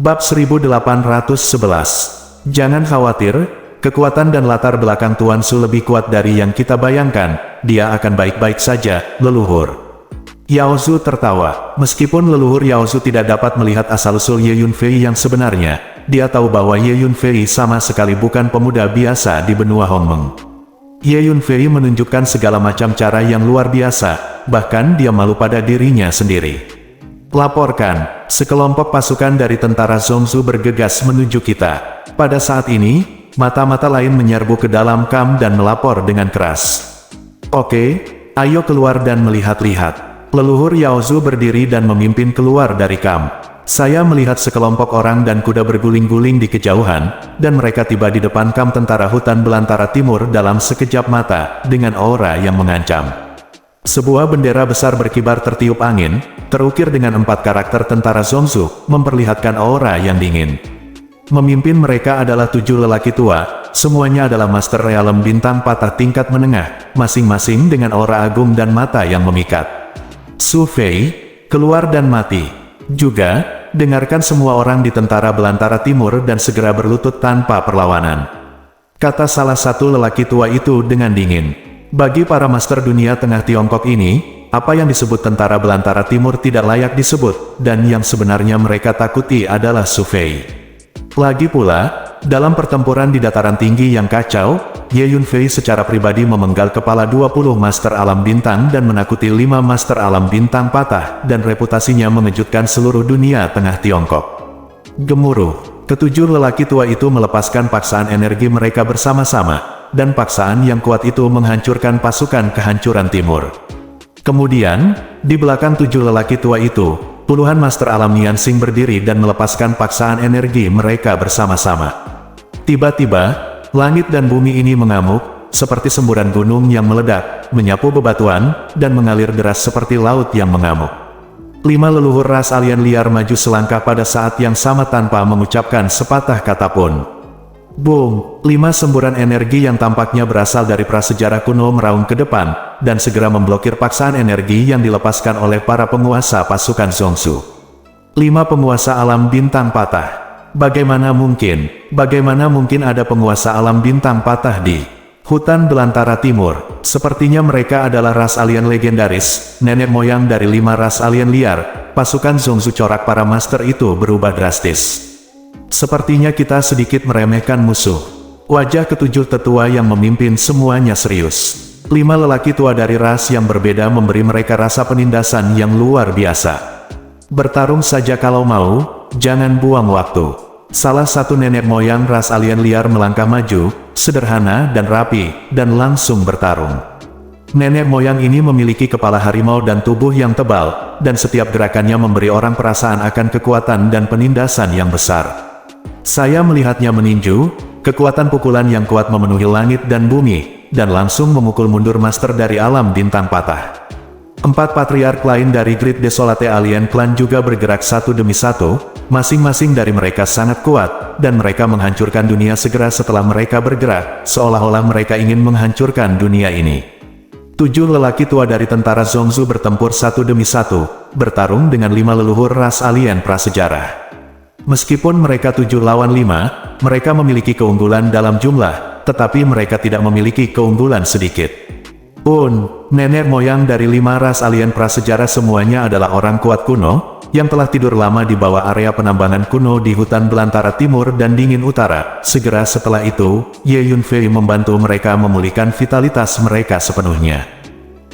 Bab 1811. Jangan khawatir, kekuatan dan latar belakang Tuan Su lebih kuat dari yang kita bayangkan, dia akan baik-baik saja, leluhur. Yao Zu tertawa. Meskipun leluhur Yao Zu tidak dapat melihat asal-usul Ye Yunfei yang sebenarnya, dia tahu bahwa Ye Yunfei sama sekali bukan pemuda biasa di benua Hongmeng. Ye Yunfei menunjukkan segala macam cara yang luar biasa, bahkan dia malu pada dirinya sendiri. Laporkan, sekelompok pasukan dari tentara Zongzu bergegas menuju kita. Pada saat ini, mata-mata lain menyerbu ke dalam kamp dan melapor dengan keras. Oke, ayo keluar dan melihat-lihat. Leluhur Yao Zu berdiri dan memimpin keluar dari kamp. Saya melihat sekelompok orang dan kuda berguling-guling di kejauhan, dan mereka tiba di depan kamp tentara hutan belantara timur dalam sekejap mata, dengan aura yang mengancam. Sebuah bendera besar berkibar tertiup angin, terukir dengan 4 karakter tentara Zongzu, memperlihatkan aura yang dingin. Memimpin mereka adalah 7 lelaki tua, semuanya adalah Master Realem bintang patah tingkat menengah, masing-masing dengan aura agung dan mata yang memikat. Su Fei, keluar dan mati. Juga, dengarkan semua orang di tentara belantara timur dan segera berlutut tanpa perlawanan. Kata salah satu lelaki tua itu dengan dingin. Bagi para master dunia tengah Tiongkok ini, apa yang disebut tentara belantara timur tidak layak disebut, dan yang sebenarnya mereka takuti adalah Su Fei. Lagi pula, dalam pertempuran di dataran tinggi yang kacau, Ye Yunfei secara pribadi memenggal kepala 20 master alam bintang dan menakuti 5 master alam bintang patah, dan reputasinya mengejutkan seluruh dunia tengah Tiongkok. Gemuruh, ketujuh lelaki tua itu melepaskan paksaan energi mereka bersama-sama, dan paksaan yang kuat itu menghancurkan pasukan kehancuran timur. Kemudian, di belakang 7 lelaki tua itu, puluhan master alam Niansing berdiri dan melepaskan paksaan energi mereka bersama-sama. Tiba-tiba, langit dan bumi ini mengamuk, seperti semburan gunung yang meledak, menyapu bebatuan, dan mengalir deras seperti laut yang mengamuk. 5 leluhur ras alien liar maju selangkah pada saat yang sama tanpa mengucapkan sepatah kata pun. Boom! 5 semburan energi yang tampaknya berasal dari prasejarah kuno meraung ke depan, dan segera memblokir paksaan energi yang dilepaskan oleh para penguasa pasukan Zongzu. 5 penguasa alam bintang patah. Bagaimana mungkin ada penguasa alam bintang patah di hutan belantara timur? Sepertinya mereka adalah ras alien legendaris, nenek moyang dari 5 ras alien liar. Pasukan Zongzu corak para master itu berubah drastis. Sepertinya kita sedikit meremehkan musuh. Wajah ketujuh tetua yang memimpin semuanya serius. 5 lelaki tua dari ras yang berbeda memberi mereka rasa penindasan yang luar biasa. Bertarung saja kalau mau, jangan buang waktu. Salah satu nenek moyang ras alien liar melangkah maju, sederhana dan rapi, dan langsung bertarung. Nenek moyang ini memiliki kepala harimau dan tubuh yang tebal, dan setiap gerakannya memberi orang perasaan akan kekuatan dan penindasan yang besar. Saya melihatnya meninju, kekuatan pukulan yang kuat memenuhi langit dan bumi, dan langsung memukul mundur master dari alam bintang patah. 4 patriark lain dari Great Desolate Alien Clan juga bergerak satu demi satu, masing-masing dari mereka sangat kuat, dan mereka menghancurkan dunia segera setelah mereka bergerak, seolah-olah mereka ingin menghancurkan dunia ini. 7 lelaki tua dari tentara Zongzu bertempur satu demi satu, bertarung dengan 5 leluhur ras alien prasejarah. Meskipun mereka 7 lawan 5, mereka memiliki keunggulan dalam jumlah, tetapi mereka tidak memiliki keunggulan sedikit. Nenek moyang dari 5 ras alien prasejarah semuanya adalah orang kuat kuno, yang telah tidur lama di bawah area penambangan kuno di hutan belantara timur dan dingin utara. Segera setelah itu, Ye Yunfei membantu mereka memulihkan vitalitas mereka sepenuhnya.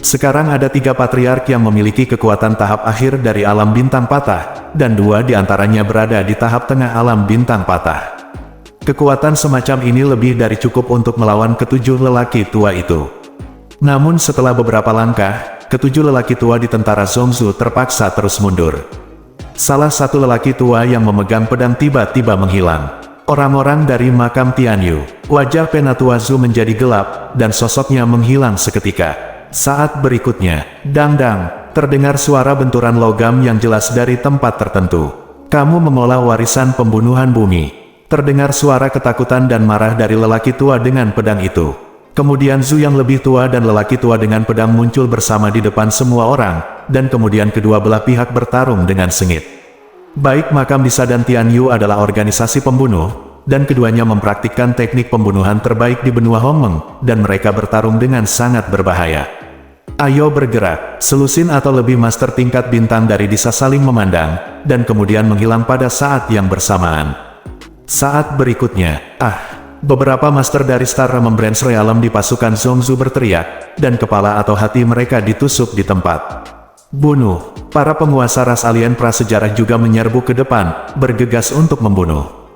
Sekarang ada 3 patriark yang memiliki kekuatan tahap akhir dari alam bintang patah, dan 2 diantaranya berada di tahap tengah alam bintang patah. Kekuatan semacam ini lebih dari cukup untuk melawan ketujuh lelaki tua itu. Namun setelah beberapa langkah, ketujuh lelaki tua di tentara Zongzu terpaksa terus mundur. Salah satu lelaki tua yang memegang pedang tiba-tiba menghilang. Orang-orang dari makam Tianyu. Wajah Penatua Zhu menjadi gelap, dan sosoknya menghilang seketika. Saat berikutnya, dang-dang, terdengar suara benturan logam yang jelas dari tempat tertentu. Kamu mengolah warisan pembunuhan bumi. Terdengar suara ketakutan dan marah dari lelaki tua dengan pedang itu. Kemudian Zhu yang lebih tua dan lelaki tua dengan pedang muncul bersama di depan semua orang, dan kemudian kedua belah pihak bertarung dengan sengit. Baik makam Disa dan Tian Yu adalah organisasi pembunuh, dan keduanya mempraktikkan teknik pembunuhan terbaik di benua Hongmeng, dan mereka bertarung dengan sangat berbahaya. Ayo bergerak, selusin atau lebih master tingkat bintang dari Disa saling memandang, dan kemudian menghilang pada saat yang bersamaan. Saat berikutnya, beberapa master dari Star Remembrance Realm di pasukan Zhongzu berteriak, dan kepala atau hati mereka ditusuk di tempat. Bunuh! Para penguasa ras alien prasejarah juga menyerbu ke depan, bergegas untuk membunuh.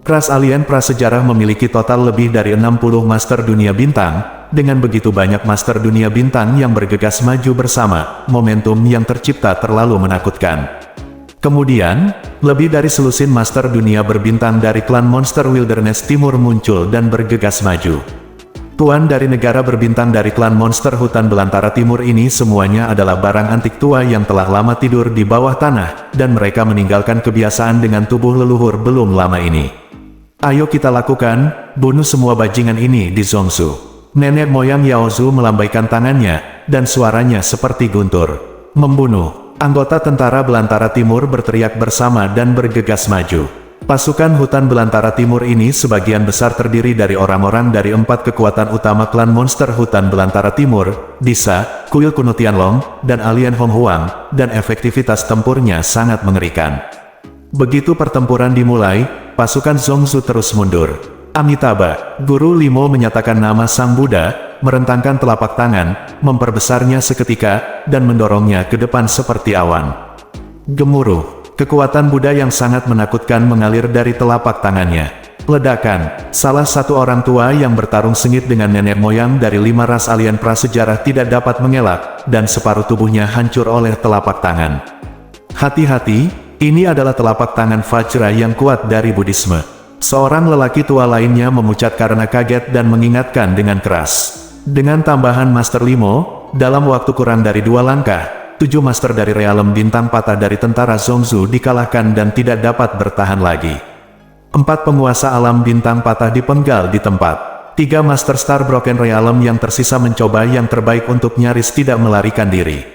Ras alien prasejarah memiliki total lebih dari 60 master dunia bintang. Dengan begitu banyak master dunia bintang yang bergegas maju bersama, momentum yang tercipta terlalu menakutkan. Kemudian, lebih dari selusin master dunia berbintang dari klan Monster Wilderness Timur muncul dan bergegas maju. Tuan dari negara berbintang dari klan Monster Hutan Belantara Timur ini semuanya adalah barang antik tua yang telah lama tidur di bawah tanah, dan mereka meninggalkan kebiasaan dengan tubuh leluhur belum lama ini. Ayo kita lakukan, bunuh semua bajingan ini di Zhongzu. Nenek moyang Yaozu melambaikan tangannya, dan suaranya seperti guntur. Membunuh. Anggota tentara Belantara Timur berteriak bersama dan bergegas maju. Pasukan hutan Belantara Timur ini sebagian besar terdiri dari orang-orang dari 4 kekuatan utama klan monster hutan Belantara Timur, Disa, Kuil Kuno Tianlong, dan alien Hong Huang, dan efektivitas tempurnya sangat mengerikan. Begitu pertempuran dimulai, pasukan Zhongzu terus mundur. Amitabha, Guru Limo menyatakan nama Sang Buddha, merentangkan telapak tangan, memperbesarnya seketika, dan mendorongnya ke depan seperti awan. Gemuruh. Kekuatan Buddha yang sangat menakutkan mengalir dari telapak tangannya. Ledakan. Salah satu orang tua yang bertarung sengit dengan nenek moyang dari 5 ras alien prasejarah tidak dapat mengelak, dan separuh tubuhnya hancur oleh telapak tangan. Hati-hati, ini adalah telapak tangan Vajra yang kuat dari Buddhisme. Seorang lelaki tua lainnya memucat karena kaget dan mengingatkan dengan keras. Dengan tambahan Master Limo, dalam waktu kurang dari 2 langkah, 7 master dari realem bintang patah dari tentara Zhongzu dikalahkan dan tidak dapat bertahan lagi. 4 penguasa alam bintang patah dipenggal di tempat. 3 master Star Broken Realm yang tersisa mencoba yang terbaik untuk nyaris tidak melarikan diri.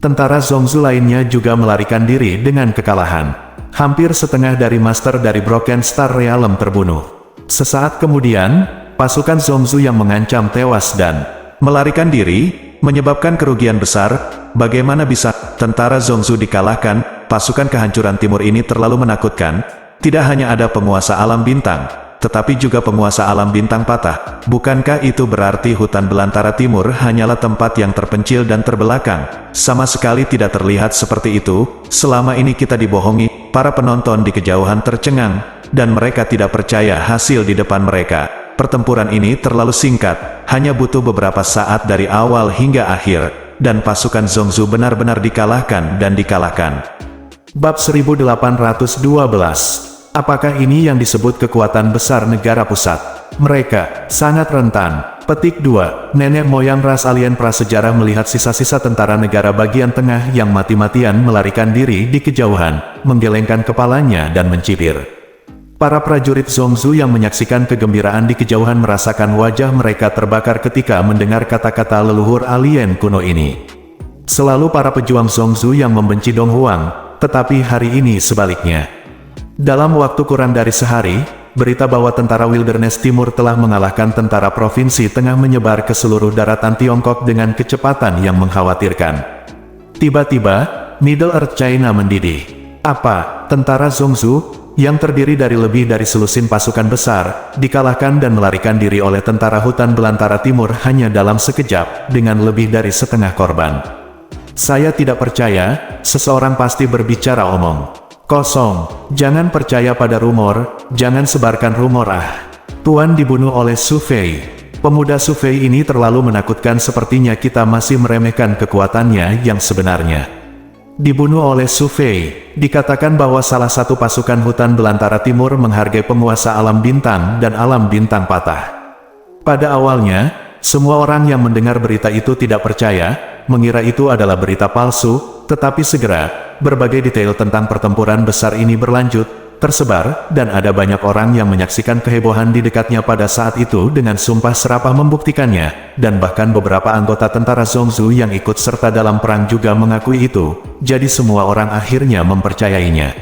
Tentara Zhongzu lainnya juga melarikan diri dengan kekalahan. Hampir setengah dari master dari Broken Star Realm terbunuh. Sesaat kemudian, pasukan Zhongzu yang mengancam tewas dan melarikan diri, menyebabkan kerugian besar. Bagaimana bisa tentara Zhongzu dikalahkan? Pasukan kehancuran timur ini terlalu menakutkan. Tidak hanya ada penguasa alam bintang, tetapi juga penguasa alam bintang patah. Bukankah itu berarti hutan belantara timur hanyalah tempat yang terpencil dan terbelakang? Sama sekali tidak terlihat seperti itu. Selama ini kita dibohongi. Para penonton di kejauhan tercengang, dan mereka tidak percaya hasil di depan mereka. Pertempuran ini terlalu singkat, hanya butuh beberapa saat dari awal hingga akhir. Dan pasukan Zhongzu benar-benar dikalahkan dan dikalahkan. Bab 1812. Apakah ini yang disebut kekuatan besar negara pusat? Mereka sangat rentan. Petik 2. Nenek moyang ras alien prasejarah melihat sisa-sisa tentara negara bagian tengah yang mati-matian melarikan diri di kejauhan, menggelengkan kepalanya dan mencibir. Para prajurit Zhongzu yang menyaksikan kegembiraan di kejauhan merasakan wajah mereka terbakar ketika mendengar kata-kata leluhur alien kuno ini. Selalu para pejuang Zhongzu yang membenci Dong Huang, tetapi hari ini sebaliknya. Dalam waktu kurang dari sehari, berita bahwa tentara Wilderness Timur telah mengalahkan tentara Provinsi Tengah menyebar ke seluruh daratan Tiongkok dengan kecepatan yang mengkhawatirkan. Tiba-tiba, Middle Earth China mendidih. Apa, tentara Zhongzu, yang terdiri dari lebih dari selusin pasukan besar, dikalahkan dan melarikan diri oleh tentara hutan belantara timur hanya dalam sekejap, dengan lebih dari setengah korban. Saya tidak percaya, seseorang pasti berbicara omong kosong. Jangan percaya pada rumor, jangan sebarkan rumor. Tuan dibunuh oleh Su Fei. Pemuda Su Fei ini terlalu menakutkan, sepertinya kita masih meremehkan kekuatannya yang sebenarnya. Dibunuh oleh Su Fei. Dikatakan bahwa salah satu pasukan hutan belantara timur menghargai penguasa alam bintang dan alam bintang patah. Pada awalnya, semua orang yang mendengar berita itu tidak percaya, mengira itu adalah berita palsu, tetapi segera, berbagai detail tentang pertempuran besar ini berlanjut, tersebar, dan ada banyak orang yang menyaksikan kehebohan di dekatnya pada saat itu dengan sumpah serapah membuktikannya, dan bahkan beberapa anggota tentara Zhongzu yang ikut serta dalam perang juga mengakui itu, jadi semua orang akhirnya mempercayainya.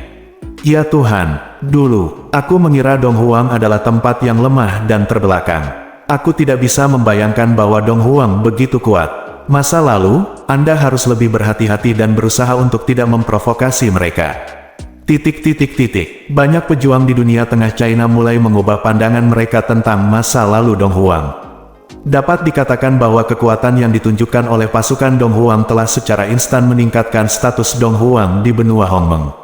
Ya Tuhan, dulu, aku mengira Dong Huang adalah tempat yang lemah dan terbelakang. Aku tidak bisa membayangkan bahwa Dong Huang begitu kuat. Masa lalu, Anda harus lebih berhati-hati dan berusaha untuk tidak memprovokasi mereka. Banyak pejuang di dunia tengah China mulai mengubah pandangan mereka tentang masa lalu Dong Huang. Dapat dikatakan bahwa kekuatan yang ditunjukkan oleh pasukan Dong Huang telah secara instan meningkatkan status Dong Huang di benua Hongmeng.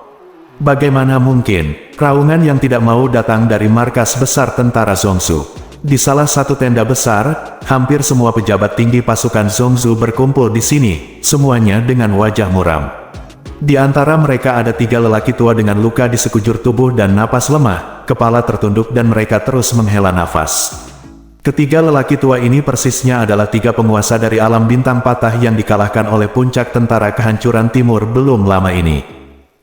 Bagaimana mungkin, raungan yang tidak mau datang dari markas besar tentara Zongzu. Di salah satu tenda besar, hampir semua pejabat tinggi pasukan Zongzu berkumpul di sini, semuanya dengan wajah muram. Di antara mereka ada 3 lelaki tua dengan luka di sekujur tubuh dan napas lemah, kepala tertunduk dan mereka terus menghela nafas. Ketiga lelaki tua ini persisnya adalah 3 penguasa dari alam bintang patah yang dikalahkan oleh puncak tentara kehancuran timur belum lama ini.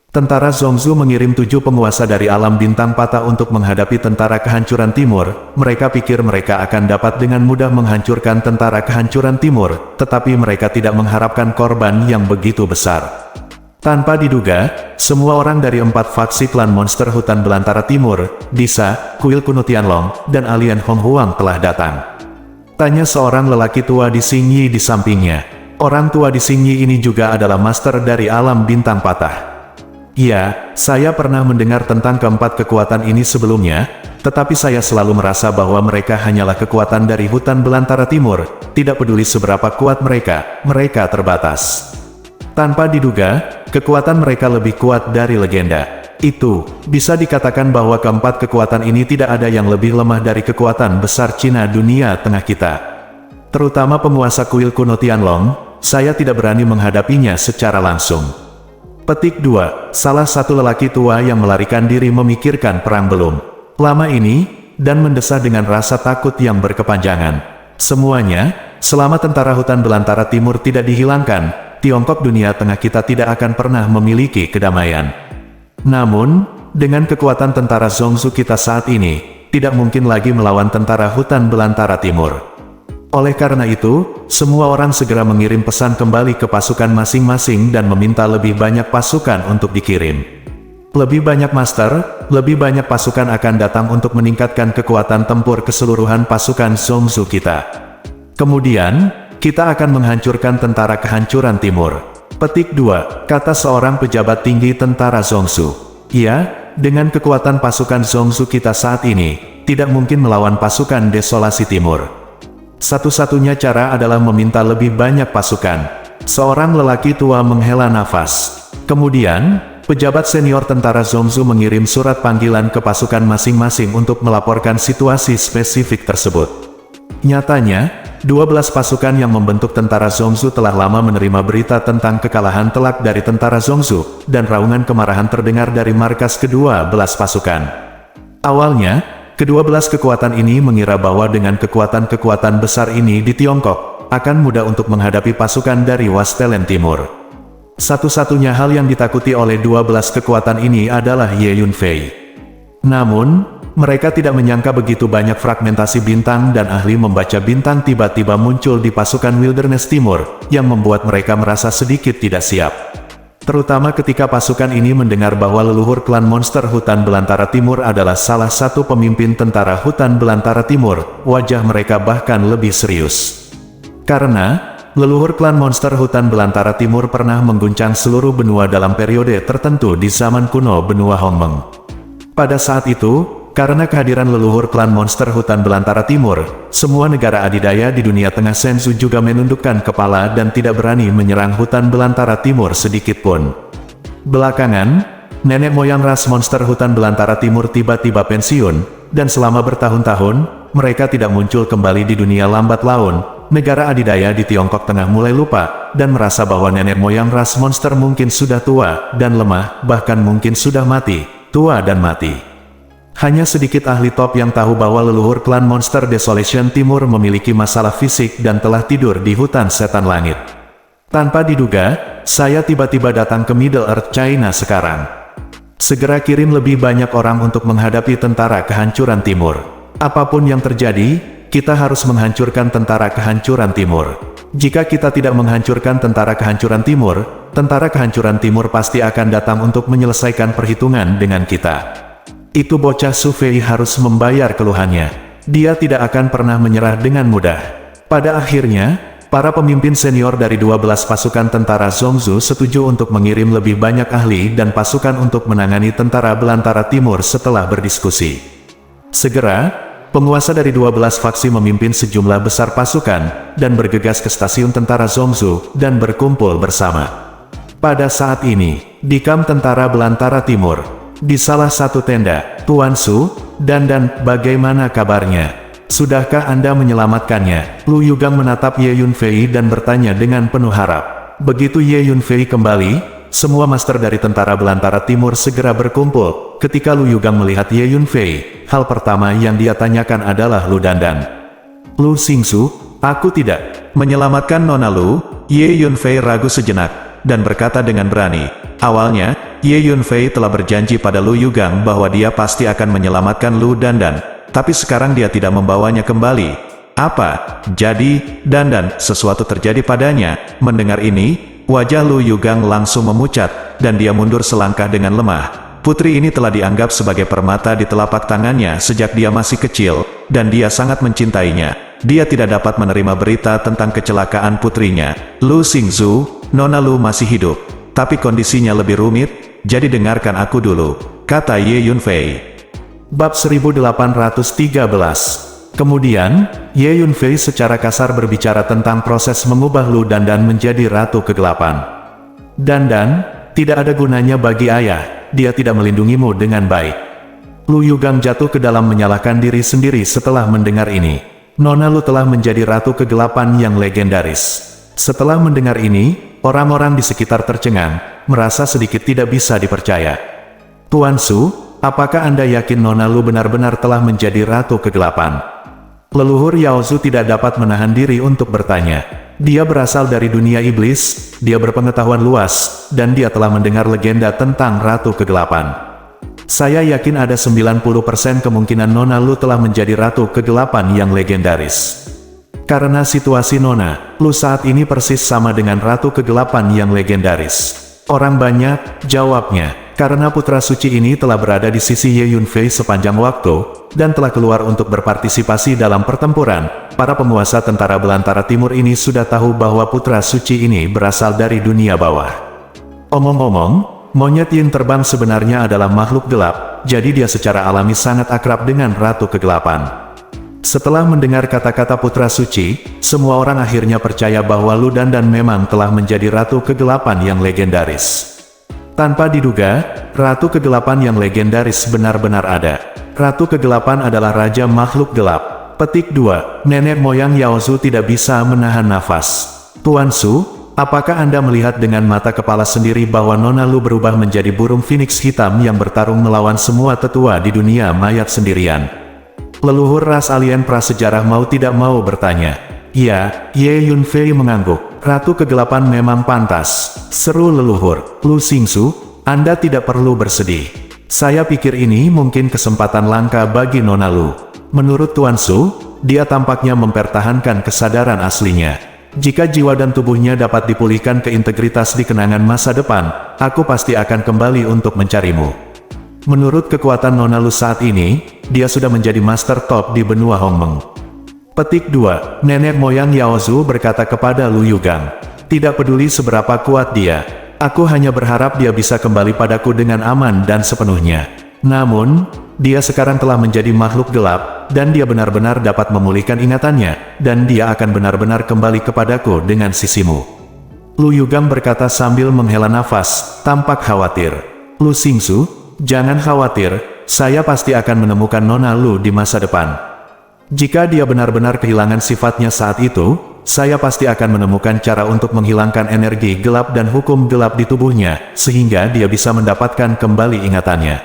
Tentara Zongzu mengirim 7 penguasa dari alam bintang patah untuk menghadapi tentara kehancuran timur. Mereka pikir mereka akan dapat dengan mudah menghancurkan tentara kehancuran timur, tetapi mereka tidak mengharapkan korban yang begitu besar. Tanpa diduga, semua orang dari 4 faksi klan monster hutan belantara timur, Disa, Kuil Kuno Tianlong, dan alien Hong Huang telah datang. Tanya seorang lelaki tua di Xingyi di sampingnya. Orang tua di Xingyi ini juga adalah master dari alam bintang patah. Ya, saya pernah mendengar tentang keempat kekuatan ini sebelumnya, tetapi saya selalu merasa bahwa mereka hanyalah kekuatan dari hutan belantara timur, tidak peduli seberapa kuat mereka terbatas. Tanpa diduga, kekuatan mereka lebih kuat dari legenda. Itu, bisa dikatakan bahwa keempat kekuatan ini tidak ada yang lebih lemah dari kekuatan besar Cina dunia tengah kita. Terutama penguasa kuil kuno Tianlong, saya tidak berani menghadapinya secara langsung. Petik 2. Salah satu lelaki tua yang melarikan diri memikirkan perang belum lama ini, dan mendesah dengan rasa takut yang berkepanjangan. Semuanya, selama tentara hutan belantara timur tidak dihilangkan, Tiongkok dunia tengah kita tidak akan pernah memiliki kedamaian. Namun, dengan kekuatan tentara Zongzu kita saat ini, tidak mungkin lagi melawan tentara hutan belantara timur. Oleh karena itu, semua orang segera mengirim pesan kembali ke pasukan masing-masing dan meminta lebih banyak pasukan untuk dikirim. Lebih banyak master, lebih banyak pasukan akan datang untuk meningkatkan kekuatan tempur keseluruhan pasukan Zongzu kita. Kemudian, kita akan menghancurkan tentara kehancuran timur. Petik 2, kata seorang pejabat tinggi tentara Zongzu. Ya, dengan kekuatan pasukan Zongzu kita saat ini, tidak mungkin melawan pasukan desolasi timur. Satu-satunya cara adalah meminta lebih banyak pasukan. Seorang lelaki tua menghela nafas. Kemudian, pejabat senior tentara Zongzu mengirim surat panggilan ke pasukan masing-masing untuk melaporkan situasi spesifik tersebut. Nyatanya, 12 pasukan yang membentuk tentara Zongzu telah lama menerima berita tentang kekalahan telak dari tentara Zongzu, dan raungan kemarahan terdengar dari markas ke-12 pasukan. Awalnya, ke-12 kekuatan ini mengira bahwa dengan kekuatan-kekuatan besar ini di Tiongkok, akan mudah untuk menghadapi pasukan dari Westelen Timur. Satu-satunya hal yang ditakuti oleh 12 kekuatan ini adalah Ye Yunfei. Namun, mereka tidak menyangka begitu banyak fragmentasi bintang dan ahli membaca bintang tiba-tiba muncul di pasukan Wilderness Timur, yang membuat mereka merasa sedikit tidak siap. Terutama ketika pasukan ini mendengar bahwa leluhur klan monster hutan belantara timur adalah salah satu pemimpin tentara hutan belantara timur, wajah mereka bahkan lebih serius. Karena, leluhur klan monster hutan belantara timur pernah mengguncang seluruh benua dalam periode tertentu di zaman kuno benua Hongmeng. Pada saat itu, karena kehadiran leluhur klan monster hutan belantara timur, semua negara adidaya di dunia tengah Senzu juga menundukkan kepala dan tidak berani menyerang hutan belantara timur sedikit pun. Belakangan, nenek moyang ras monster hutan belantara timur tiba-tiba pensiun, dan selama bertahun-tahun, mereka tidak muncul kembali di dunia lambat laun. Negara adidaya di Tiongkok tengah mulai lupa, dan merasa bahwa nenek moyang ras monster mungkin sudah tua dan lemah, bahkan mungkin sudah mati, tua dan mati. Hanya sedikit ahli top yang tahu bahwa leluhur klan monster Desolation Timur memiliki masalah fisik dan telah tidur di hutan setan langit. Tanpa diduga, saya tiba-tiba datang ke Middle Earth China sekarang. Segera kirim lebih banyak orang untuk menghadapi tentara kehancuran timur. Apapun yang terjadi, kita harus menghancurkan tentara kehancuran timur. Jika kita tidak menghancurkan tentara kehancuran timur, tentara kehancuran timur pasti akan datang untuk menyelesaikan perhitungan dengan kita. Itu bocah Su Fei harus membayar keluhannya. Dia tidak akan pernah menyerah dengan mudah. Pada akhirnya, para pemimpin senior dari 12 pasukan tentara Zongzu setuju untuk mengirim lebih banyak ahli dan pasukan untuk menangani tentara belantara timur setelah berdiskusi. Segera, penguasa dari 12 faksi memimpin sejumlah besar pasukan, dan bergegas ke stasiun tentara Zongzu, dan berkumpul bersama. Pada saat ini, di kamp tentara belantara timur, di salah satu tenda, Tuan Su, dan bagaimana kabarnya? Sudahkah Anda menyelamatkannya? Lu Yugang menatap Ye Yunfei dan bertanya dengan penuh harap. Begitu Ye Yunfei kembali, semua master dari tentara belantara timur segera berkumpul. Ketika Lu Yugang melihat Ye Yunfei, hal pertama yang dia tanyakan adalah Lu Dandan. Lu Xingsu, aku tidak menyelamatkan Nona Lu. Ye Yunfei ragu sejenak, dan berkata dengan berani. Awalnya, Ye Yunfei telah berjanji pada Lu Yugang bahwa dia pasti akan menyelamatkan Lu Dandan, tapi sekarang dia tidak membawanya kembali. Apa? Jadi, Dandan, sesuatu terjadi padanya. Mendengar ini, wajah Lu Yugang langsung memucat, dan dia mundur selangkah dengan lemah. Putri ini telah dianggap sebagai permata di telapak tangannya sejak dia masih kecil, dan dia sangat mencintainya. Dia tidak dapat menerima berita tentang kecelakaan putrinya. Lu Xingsu, Nona Lu masih hidup, tapi kondisinya lebih rumit, jadi dengarkan aku dulu, kata Ye Yunfei. Bab 1813. Kemudian, Ye Yunfei secara kasar berbicara tentang proses mengubah Lu Dandan menjadi Ratu Kegelapan. Dandan, tidak ada gunanya bagi ayah, dia tidak melindungimu dengan baik. Lu Yugang jatuh ke dalam menyalahkan diri sendiri setelah mendengar ini. Nona Lu telah menjadi Ratu Kegelapan yang legendaris. Setelah mendengar ini, orang-orang di sekitar tercengang, merasa sedikit tidak bisa dipercaya. Tuan Su, apakah Anda yakin Nona Lu benar-benar telah menjadi Ratu Kegelapan? Leluhur Yao Zu tidak dapat menahan diri untuk bertanya. Dia berasal dari dunia iblis, dia berpengetahuan luas, dan dia telah mendengar legenda tentang Ratu Kegelapan. Saya yakin ada 90% kemungkinan Nona Lu telah menjadi Ratu Kegelapan yang legendaris. Karena situasi Nona Lu saat ini persis sama dengan Ratu Kegelapan yang legendaris. Orang banyak, jawabnya, karena putra suci ini telah berada di sisi Ye Yunfei sepanjang waktu, dan telah keluar untuk berpartisipasi dalam pertempuran. Para penguasa tentara belantara timur ini sudah tahu bahwa putra suci ini berasal dari dunia bawah. Omong-omong, monyet Yin terbang sebenarnya adalah makhluk gelap, jadi dia secara alami sangat akrab dengan Ratu Kegelapan. Setelah mendengar kata-kata putra suci, semua orang akhirnya percaya bahwa Lu Dandan memang telah menjadi Ratu Kegelapan yang legendaris. Tanpa diduga, Ratu Kegelapan yang legendaris benar-benar ada. Ratu Kegelapan adalah Raja Makhluk Gelap. Petik 2. Nenek moyang Yao Zu tidak bisa menahan nafas. Tuan Su, apakah Anda melihat dengan mata kepala sendiri bahwa Nona Lu berubah menjadi burung phoenix hitam yang bertarung melawan semua tetua di dunia mayat sendirian? Leluhur ras alien prasejarah mau tidak mau bertanya. Ya, Ye Yunfei mengangguk. Ratu Kegelapan memang pantas, seru leluhur. Lu Xingsu, Anda tidak perlu bersedih. Saya pikir ini mungkin kesempatan langka bagi Nona Lu. Menurut Tuan Su, dia tampaknya mempertahankan kesadaran aslinya. Jika jiwa dan tubuhnya dapat dipulihkan ke integritas di kenangan masa depan, aku pasti akan kembali untuk mencarimu. Menurut kekuatan Nona Lu saat ini, dia sudah menjadi master top di benua Hongmeng. Petik 2. Nenek moyang Yao Zu berkata kepada Lu Yugang. Tidak peduli seberapa kuat dia, aku hanya berharap dia bisa kembali padaku dengan aman dan sepenuhnya. Namun, dia sekarang telah menjadi makhluk gelap, dan dia benar-benar dapat memulihkan ingatannya, dan dia akan benar-benar kembali kepadaku dengan sisimu. Lu Yugang berkata sambil menghela nafas, tampak khawatir. Lu Xingsu, jangan khawatir, saya pasti akan menemukan Nona Lu di masa depan. Jika dia benar-benar kehilangan sifatnya saat itu, saya pasti akan menemukan cara untuk menghilangkan energi gelap dan hukum gelap di tubuhnya, sehingga dia bisa mendapatkan kembali ingatannya.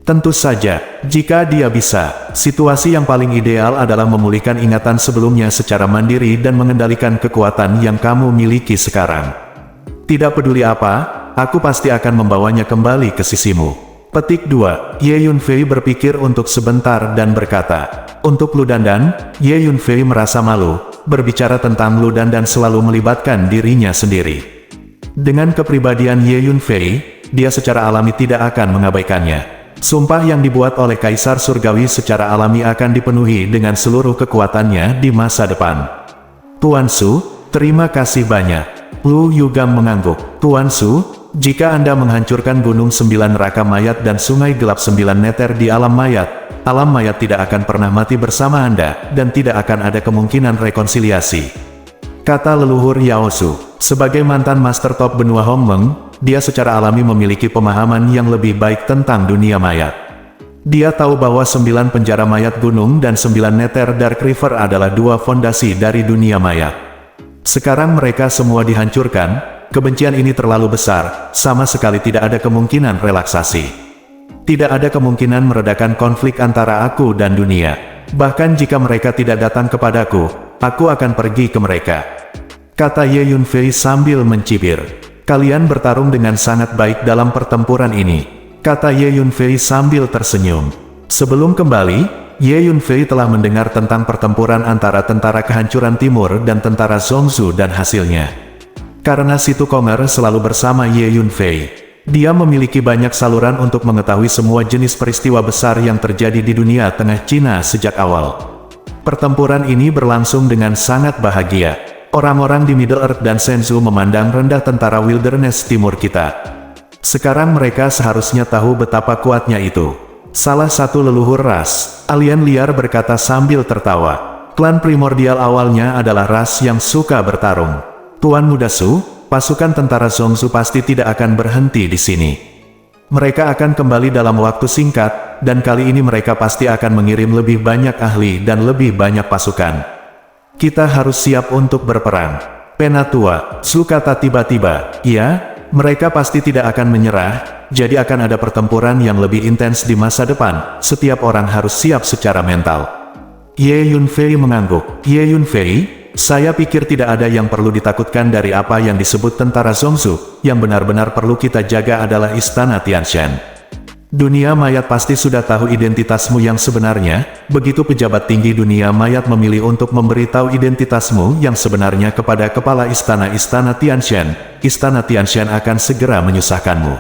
Tentu saja, jika dia bisa, situasi yang paling ideal adalah memulihkan ingatan sebelumnya secara mandiri dan mengendalikan kekuatan yang kamu miliki sekarang. Tidak peduli apa, aku pasti akan membawanya kembali ke sisimu. Petik 2. Ye Yunfei berpikir untuk sebentar dan berkata, untuk Lu Dandan, Ye Yunfei merasa malu, berbicara tentang Lu Dandan selalu melibatkan dirinya sendiri. Dengan kepribadian Ye Yunfei, dia secara alami tidak akan mengabaikannya. Sumpah yang dibuat oleh Kaisar Surgawi secara alami akan dipenuhi dengan seluruh kekuatannya di masa depan. Tuan Su, terima kasih banyak. Lu Yugam mengangguk. Tuan Su, jika Anda menghancurkan Gunung 9 Neraka Mayat dan Sungai Gelap 9 Neter di alam mayat tidak akan pernah mati bersama Anda, dan tidak akan ada kemungkinan rekonsiliasi. Kata leluhur Yao Su. Sebagai mantan Master Top benua Hongmeng, dia secara alami memiliki pemahaman yang lebih baik tentang dunia mayat. Dia tahu bahwa 9 penjara mayat gunung dan 9 neter Dark River adalah 2 fondasi dari dunia mayat. Sekarang mereka semua dihancurkan, kebencian ini terlalu besar, sama sekali tidak ada kemungkinan relaksasi. Tidak ada kemungkinan meredakan konflik antara aku dan dunia. Bahkan jika mereka tidak datang kepadaku, aku akan pergi ke mereka. Kata Ye Yunfei sambil mencibir. Kalian bertarung dengan sangat baik dalam pertempuran ini. Kata Ye Yunfei sambil tersenyum. Sebelum kembali, Ye Yunfei telah mendengar tentang pertempuran antara tentara kehancuran timur dan tentara Zhongzhou dan hasilnya. Karena Situ Konger selalu bersama Ye Yunfei, dia memiliki banyak saluran untuk mengetahui semua jenis peristiwa besar yang terjadi di dunia tengah Cina sejak awal. Pertempuran ini berlangsung dengan sangat bahagia. Orang-orang di Middle Earth dan Shenzhou memandang rendah tentara Wilderness Timur kita. Sekarang mereka seharusnya tahu betapa kuatnya itu. Salah satu leluhur ras, alien liar berkata sambil tertawa. Klan primordial awalnya adalah ras yang suka bertarung. Tuan Muda Su, pasukan tentara Zhongzhou pasti tidak akan berhenti di sini. Mereka akan kembali dalam waktu singkat, dan kali ini mereka pasti akan mengirim lebih banyak ahli dan lebih banyak pasukan. Kita harus siap untuk berperang. Penatua, Su kata tiba-tiba. Iya, mereka pasti tidak akan menyerah, jadi akan ada pertempuran yang lebih intens di masa depan. Setiap orang harus siap secara mental. Ye Yunfei mengangguk. Ye Yunfei, saya pikir tidak ada yang perlu ditakutkan dari apa yang disebut tentara Zhongzhou. Yang benar-benar perlu kita jaga adalah Istana Tianshan. Dunia mayat pasti sudah tahu identitasmu yang sebenarnya, begitu pejabat tinggi dunia mayat memilih untuk memberitahu identitasmu yang sebenarnya kepada kepala Istana Tianshan, Istana Tianshan akan segera menyusahkanmu.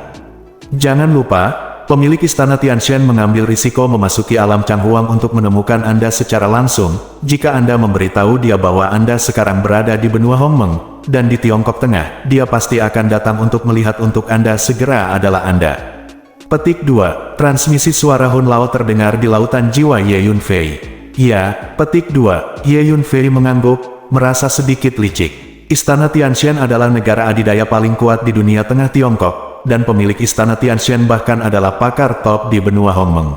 Jangan lupa, pemilik Istana Tianshan mengambil risiko memasuki alam Changhuang untuk menemukan Anda secara langsung. Jika Anda memberitahu dia bahwa Anda sekarang berada di benua Hongmeng, dan di Tiongkok Tengah, dia pasti akan datang untuk melihat untuk Anda segera adalah Anda. Petik 2. Transmisi suara Hun Lao terdengar di lautan jiwa Ye Yunfei. Ya, petik 2. Ye Yunfei mengangguk, merasa sedikit licik. Istana Tianshan adalah negara adidaya paling kuat di dunia tengah Tiongkok, dan pemilik Istana Tianshan bahkan adalah pakar top di benua Hongmeng.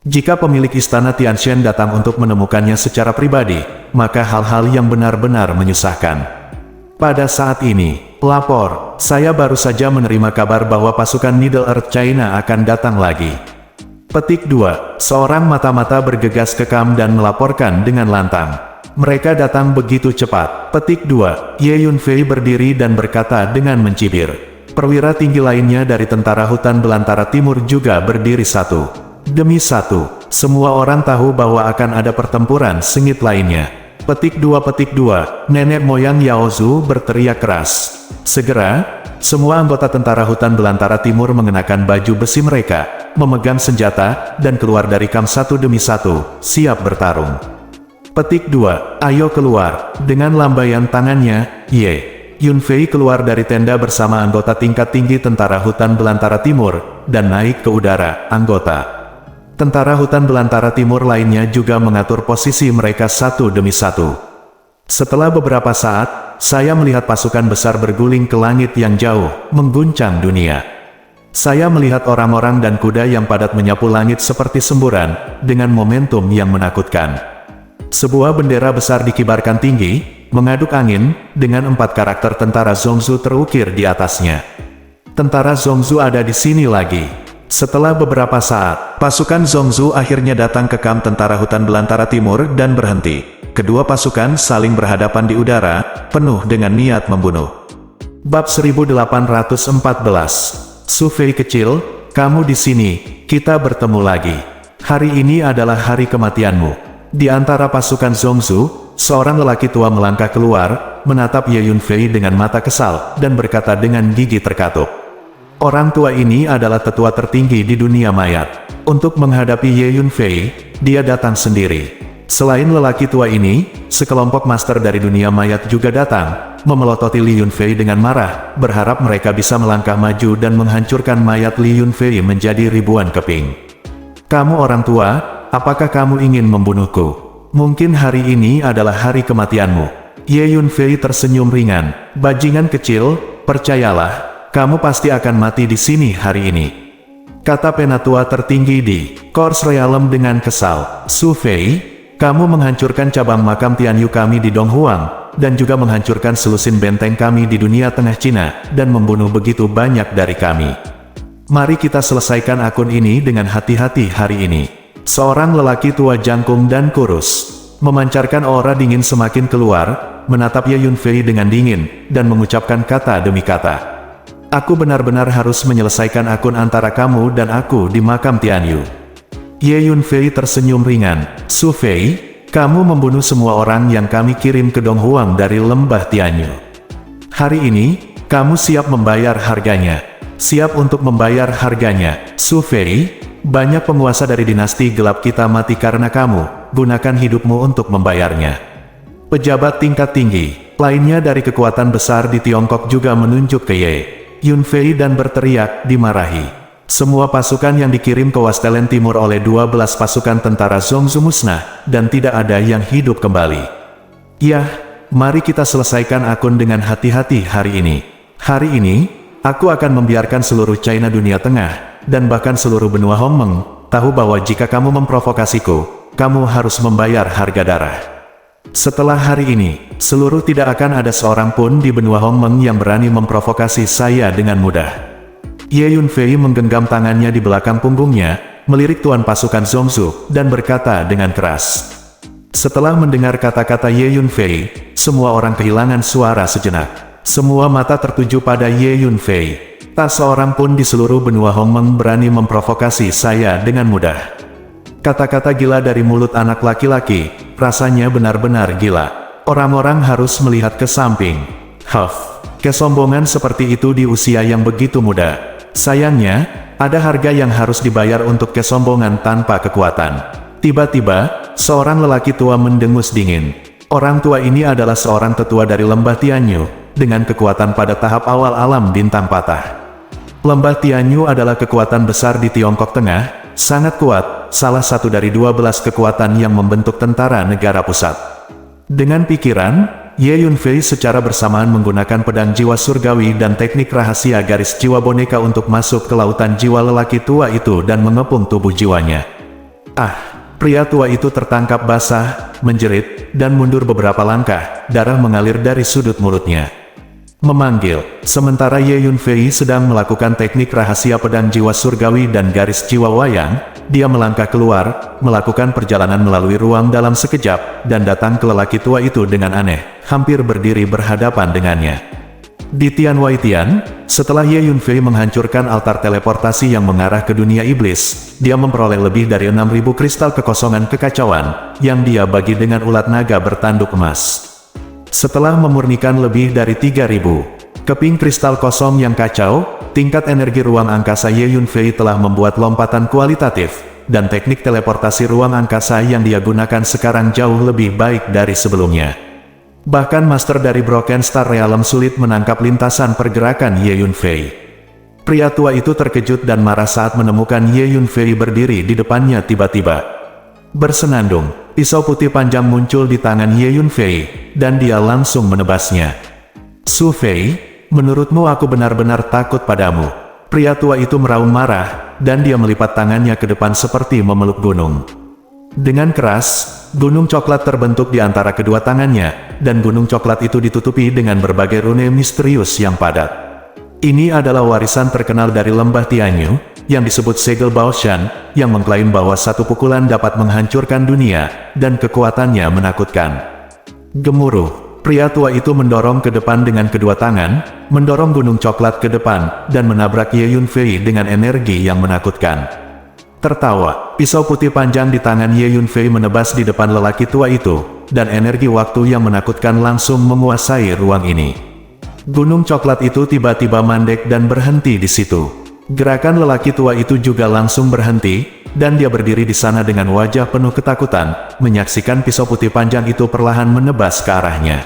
Jika pemilik Istana Tianshan datang untuk menemukannya secara pribadi, maka hal-hal yang benar-benar menyusahkan. Pada saat ini, lapor, saya baru saja menerima kabar bahwa pasukan Middle Earth China akan datang lagi. Petik 2. Seorang mata-mata bergegas ke kam dan melaporkan dengan lantang. Mereka datang begitu cepat. Petik 2. Ye Yunfei berdiri dan berkata dengan mencibir. Perwira tinggi lainnya dari tentara hutan belantara timur juga berdiri satu demi satu. Semua orang tahu bahwa akan ada pertempuran sengit lainnya. Petik 2. Nenek moyang Yao Zu berteriak keras. Segera, semua anggota tentara hutan belantara timur mengenakan baju besi mereka, memegang senjata, dan keluar dari kam satu demi satu, siap bertarung. Petik 2. Ayo keluar. Dengan lambaian tangannya, Ye Yunfei keluar dari tenda bersama anggota tingkat tinggi tentara hutan belantara timur, dan naik ke udara. Anggota tentara hutan belantara timur lainnya juga mengatur posisi mereka satu demi satu. Setelah beberapa saat, saya melihat pasukan besar berguling ke langit yang jauh, mengguncang dunia. Saya melihat orang-orang dan kuda yang padat menyapu langit seperti semburan, dengan momentum yang menakutkan. Sebuah bendera besar dikibarkan tinggi, mengaduk angin, dengan 4 karakter tentara Zhongzhou terukir di atasnya. Tentara Zhongzhou ada di sini lagi. Setelah beberapa saat, pasukan Zhongzhou akhirnya datang ke kam tentara hutan belantara timur dan berhenti. Kedua pasukan saling berhadapan di udara, penuh dengan niat membunuh. Bab 1814. Su Fei kecil, kamu di sini, kita bertemu lagi. Hari ini adalah hari kematianmu. Di antara pasukan Zhongzhou, seorang lelaki tua melangkah keluar, menatap Ye Yunfei dengan mata kesal, dan berkata dengan gigi terkatup. Orang tua ini adalah tetua tertinggi di dunia mayat. Untuk menghadapi Ye Yunfei, dia datang sendiri. Selain lelaki tua ini, sekelompok master dari dunia mayat juga datang, memelototi Li Yunfei dengan marah, berharap mereka bisa melangkah maju dan menghancurkan mayat Li Yunfei menjadi ribuan keping. Kamu orang tua, apakah kamu ingin membunuhku? Mungkin hari ini adalah hari kematianmu. Ye Yunfei tersenyum ringan. Bajingan kecil, percayalah, kamu pasti akan mati di sini hari ini. Kata penatua tertinggi di Kors Realm dengan kesal. Su Fei, kamu menghancurkan cabang makam Tianyu kami di Donghuang, dan juga menghancurkan selusin benteng kami di dunia tengah Cina, dan membunuh begitu banyak dari kami. Mari kita selesaikan akun ini dengan hati-hati hari ini. Seorang lelaki tua jangkung dan kurus, memancarkan aura dingin semakin keluar, menatap Ye Yunfei dengan dingin, dan mengucapkan kata demi kata. Aku benar-benar harus menyelesaikan akun antara kamu dan aku di makam Tianyu. Ye Yunfei tersenyum ringan. Su Fei, kamu membunuh semua orang yang kami kirim ke Donghuang dari lembah Tianyu. Hari ini, kamu siap membayar harganya. Siap untuk membayar harganya. Su Fei, banyak penguasa dari dinasti gelap kita mati karena kamu. Gunakan hidupmu untuk membayarnya. Pejabat tingkat tinggi lainnya dari kekuatan besar di Tiongkok juga menunjuk ke Ye Yunfei dan berteriak, dimarahi. Semua pasukan yang dikirim ke Wastelen Timur oleh 12 pasukan tentara Zongzu musnah, dan tidak ada yang hidup kembali. Yah, mari kita selesaikan akun dengan hati-hati hari ini. Hari ini, aku akan membiarkan seluruh China dunia tengah, dan bahkan seluruh benua Hongmeng, tahu bahwa jika kamu memprovokasiku, kamu harus membayar harga darah. Setelah hari ini, seluruh tidak akan ada seorang pun di benua Hongmeng yang berani memprovokasi saya dengan mudah. Ye Yunfei menggenggam tangannya di belakang punggungnya, melirik tuan pasukan Zongzu, dan berkata dengan keras. Setelah mendengar kata-kata Ye Yunfei, semua orang kehilangan suara sejenak. Semua mata tertuju pada Ye Yunfei. Tak seorang pun di seluruh benua Hongmeng berani memprovokasi saya dengan mudah. Kata-kata gila dari mulut anak laki-laki, rasanya benar-benar gila. Orang-orang harus melihat ke samping. Kesombongan seperti itu di usia yang begitu muda. Sayangnya, ada harga yang harus dibayar untuk kesombongan tanpa kekuatan. Tiba-tiba, seorang lelaki tua mendengus dingin. Orang tua ini adalah seorang tetua dari lembah Tianyu, dengan kekuatan pada tahap awal alam bintang patah. Lembah Tianyu adalah kekuatan besar di Tiongkok Tengah, sangat kuat, salah satu dari 12 kekuatan yang membentuk tentara negara pusat. Dengan pikiran, Ye Yunfei secara bersamaan menggunakan pedang jiwa surgawi dan teknik rahasia garis jiwa boneka untuk masuk ke lautan jiwa lelaki tua itu dan mengepung tubuh jiwanya. Pria tua itu tertangkap basah, menjerit, dan mundur beberapa langkah, darah mengalir dari sudut mulutnya. Memanggil. Sementara Ye Yunfei sedang melakukan teknik rahasia pedang jiwa surgawi dan garis jiwa wayang, dia melangkah keluar, melakukan perjalanan melalui ruang dalam sekejap, dan datang ke lelaki tua itu dengan aneh, hampir berdiri berhadapan dengannya. Di Tian Wai Tian, setelah Ye Yunfei menghancurkan altar teleportasi yang mengarah ke dunia iblis, dia memperoleh lebih dari 6.000 kristal kekosongan kekacauan, yang dia bagi dengan ulat naga bertanduk emas. Setelah memurnikan lebih dari 3.000 keping kristal kosong yang kacau, tingkat energi ruang angkasa Ye Yunfei telah membuat lompatan kualitatif, dan teknik teleportasi ruang angkasa yang dia gunakan sekarang jauh lebih baik dari sebelumnya. Bahkan master dari Broken Star Realm sulit menangkap lintasan pergerakan Ye Yunfei. Pria tua itu terkejut dan marah saat menemukan Ye Yunfei berdiri di depannya tiba-tiba. Bersenandung, pisau putih panjang muncul di tangan Ye Yunfei, dan dia langsung menebasnya. Su Fei, menurutmu aku benar-benar takut padamu? Pria tua itu meraung marah, dan dia melipat tangannya ke depan seperti memeluk gunung. Dengan keras, gunung coklat terbentuk di antara kedua tangannya, dan gunung coklat itu ditutupi dengan berbagai rune misterius yang padat. Ini adalah warisan terkenal dari lembah Tianyu, yang disebut Segel Baoshan, yang mengklaim bahwa satu pukulan dapat menghancurkan dunia, dan kekuatannya menakutkan. Gemuruh, pria tua itu mendorong ke depan dengan kedua tangan, mendorong gunung coklat ke depan, dan menabrak Ye Yunfei dengan energi yang menakutkan. Tertawa, pisau putih panjang di tangan Ye Yunfei menebas di depan lelaki tua itu, dan energi waktu yang menakutkan langsung menguasai ruang ini. Gunung coklat itu tiba-tiba mandek dan berhenti di situ. Gerakan lelaki tua itu juga langsung berhenti, dan dia berdiri di sana dengan wajah penuh ketakutan, menyaksikan pisau putih panjang itu perlahan menebas ke arahnya.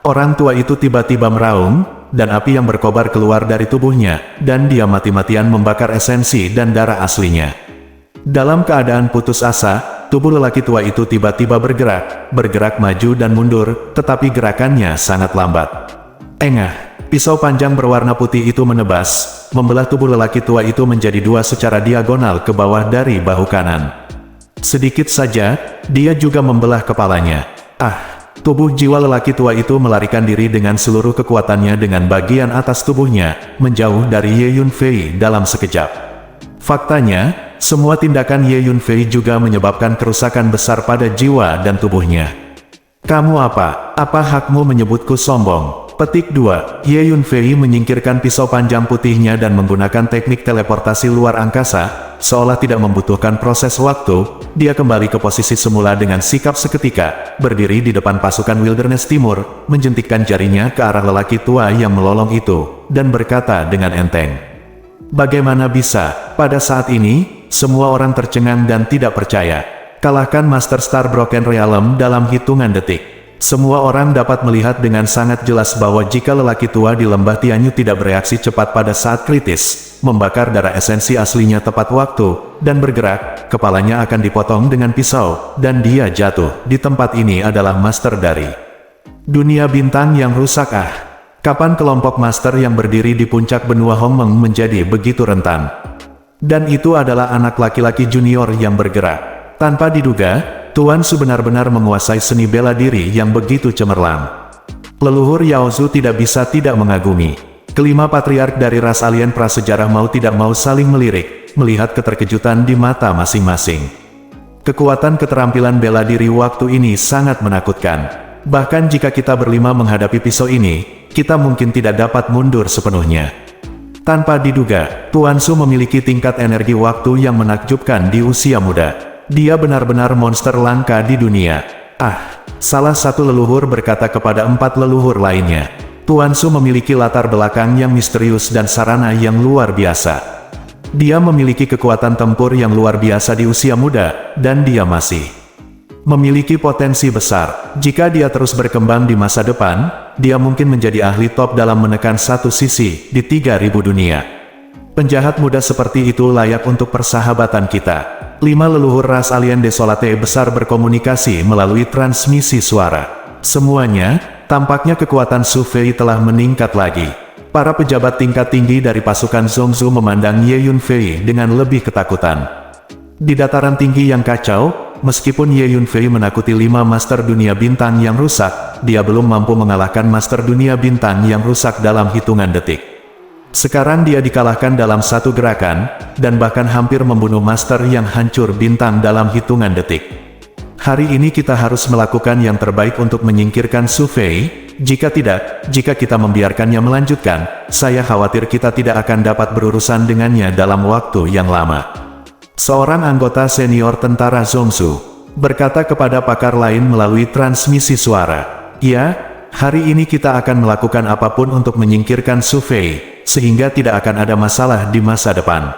Orang tua itu tiba-tiba meraung, dan api yang berkobar keluar dari tubuhnya, dan dia mati-matian membakar esensi dan darah aslinya. Dalam keadaan putus asa, tubuh lelaki tua itu tiba-tiba bergerak maju dan mundur, tetapi gerakannya sangat lambat. Pisau panjang berwarna putih itu menebas, membelah tubuh lelaki tua itu menjadi dua secara diagonal ke bawah dari bahu kanan. Sedikit saja, dia juga membelah kepalanya. Tubuh jiwa lelaki tua itu melarikan diri dengan seluruh kekuatannya dengan bagian atas tubuhnya, menjauh dari Ye Yunfei dalam sekejap. Faktanya, semua tindakan Ye Yunfei juga menyebabkan kerusakan besar pada jiwa dan tubuhnya. Kamu apa? Apa hakmu menyebutku sombong? Petik 2. Ye Yunfei menyingkirkan pisau panjang putihnya dan menggunakan teknik teleportasi luar angkasa, seolah tidak membutuhkan proses waktu. Dia kembali ke posisi semula dengan sikap seketika, berdiri di depan pasukan Wilderness Timur, menjentikkan jarinya ke arah lelaki tua yang melolong itu, dan berkata dengan enteng, "Bagaimana bisa, pada saat ini, semua orang tercengang dan tidak percaya. Kalahkan Master Star Broken Realm dalam hitungan detik." Semua orang dapat melihat dengan sangat jelas bahwa jika lelaki tua di lembah Tianyu tidak bereaksi cepat pada saat kritis, membakar darah esensi aslinya tepat waktu, dan bergerak, kepalanya akan dipotong dengan pisau, dan dia jatuh. Di tempat ini adalah master dari dunia bintang yang rusak. Kapan kelompok master yang berdiri di puncak benua Hongmeng menjadi begitu rentan? Dan itu adalah anak laki-laki junior yang bergerak. Tanpa diduga, Tuan Su benar-benar menguasai seni bela diri yang begitu cemerlang. Leluhur Yao Zu tidak bisa tidak mengagumi. Kelima patriark dari ras alien prasejarah mau tidak mau saling melirik, melihat keterkejutan di mata masing-masing. Kekuatan keterampilan bela diri waktu ini sangat menakutkan. Bahkan jika kita berlima menghadapi pisau ini, kita mungkin tidak dapat mundur sepenuhnya. Tanpa diduga, Tuan Su memiliki tingkat energi waktu yang menakjubkan di usia muda. Dia benar-benar monster langka di dunia. Salah satu leluhur berkata kepada 4 leluhur lainnya. Tuan Su memiliki latar belakang yang misterius dan sarana yang luar biasa. Dia memiliki kekuatan tempur yang luar biasa di usia muda, dan dia masih memiliki potensi besar. Jika dia terus berkembang di masa depan, dia mungkin menjadi ahli top dalam menekan satu sisi di 3000 dunia. Penjahat muda seperti itu layak untuk persahabatan kita. 5 leluhur ras alien desolate besar berkomunikasi melalui transmisi suara. Semuanya, tampaknya kekuatan Su Fei telah meningkat lagi. Para pejabat tingkat tinggi dari pasukan Zhongzu memandang Ye Yunfei dengan lebih ketakutan. Di dataran tinggi yang kacau, meskipun Ye Yunfei menakuti 5 master dunia bintang yang rusak, dia belum mampu mengalahkan master dunia bintang yang rusak dalam hitungan detik. Sekarang dia dikalahkan dalam satu gerakan, dan bahkan hampir membunuh master yang hancur bintang dalam hitungan detik. Hari ini kita harus melakukan yang terbaik untuk menyingkirkan Su Fei. Jika tidak, jika kita membiarkannya melanjutkan, saya khawatir kita tidak akan dapat berurusan dengannya dalam waktu yang lama. Seorang anggota senior tentara Zhongzu berkata kepada pakar lain melalui transmisi suara, "Ya, hari ini kita akan melakukan apapun untuk menyingkirkan Su Fei, sehingga tidak akan ada masalah di masa depan."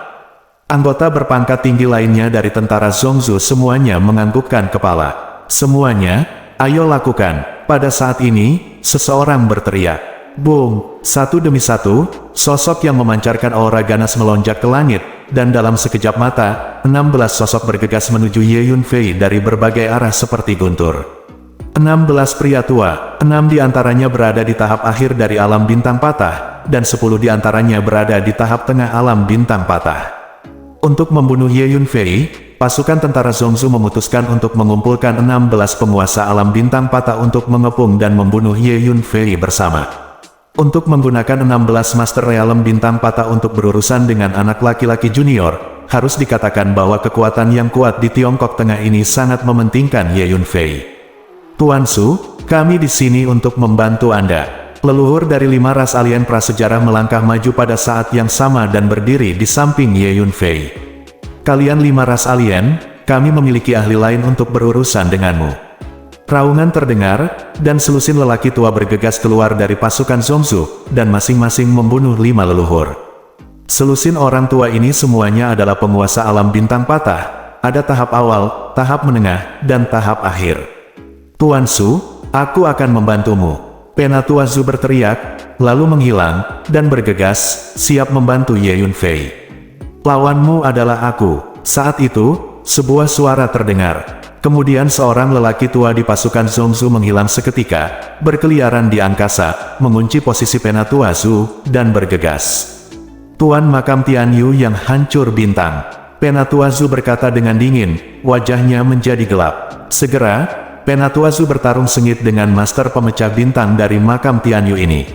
Anggota berpangkat tinggi lainnya dari tentara Zhongzu semuanya menganggukkan kepala. Semuanya, ayo lakukan. Pada saat ini, seseorang berteriak. Boom! Satu demi satu, sosok yang memancarkan aura ganas melonjak ke langit, dan dalam sekejap mata, 16 sosok bergegas menuju Ye Yunfei dari berbagai arah seperti guntur. 16 pria tua, 6 diantaranya berada di tahap akhir dari alam bintang patah, dan 10 diantaranya berada di tahap tengah alam bintang patah. Untuk membunuh Ye Yunfei, pasukan tentara Zhongzu memutuskan untuk mengumpulkan 16 penguasa alam bintang patah untuk mengepung dan membunuh Ye Yunfei bersama. Untuk menggunakan 16 Master Realm bintang patah untuk berurusan dengan anak laki-laki junior, harus dikatakan bahwa kekuatan yang kuat di Tiongkok Tengah ini sangat mementingkan Ye Yunfei. Tuan Su, kami di sini untuk membantu Anda. Leluhur dari 5 ras alien prasejarah melangkah maju pada saat yang sama dan berdiri di samping Ye Yunfei. Kalian 5 ras alien, kami memiliki ahli lain untuk berurusan denganmu. Raungan terdengar, dan selusin lelaki tua bergegas keluar dari pasukan Zongzu, dan masing-masing membunuh 5 leluhur. Selusin orang tua ini semuanya adalah penguasa alam bintang patah. Ada tahap awal, tahap menengah, dan tahap akhir. Tuan Su, aku akan membantumu. Penatua Zhu berteriak, lalu menghilang, dan bergegas, siap membantu Ye Yunfei. Lawanmu adalah aku. Saat itu, sebuah suara terdengar. Kemudian seorang lelaki tua di pasukan Zongzu menghilang seketika, berkeliaran di angkasa, mengunci posisi Penatua Zhu, dan bergegas. Tuan makam Tianyu yang hancur bintang. Penatua Zhu berkata dengan dingin, wajahnya menjadi gelap. Segera, Penatua Zhu bertarung sengit dengan master pemecah bintang dari makam Tianyu ini.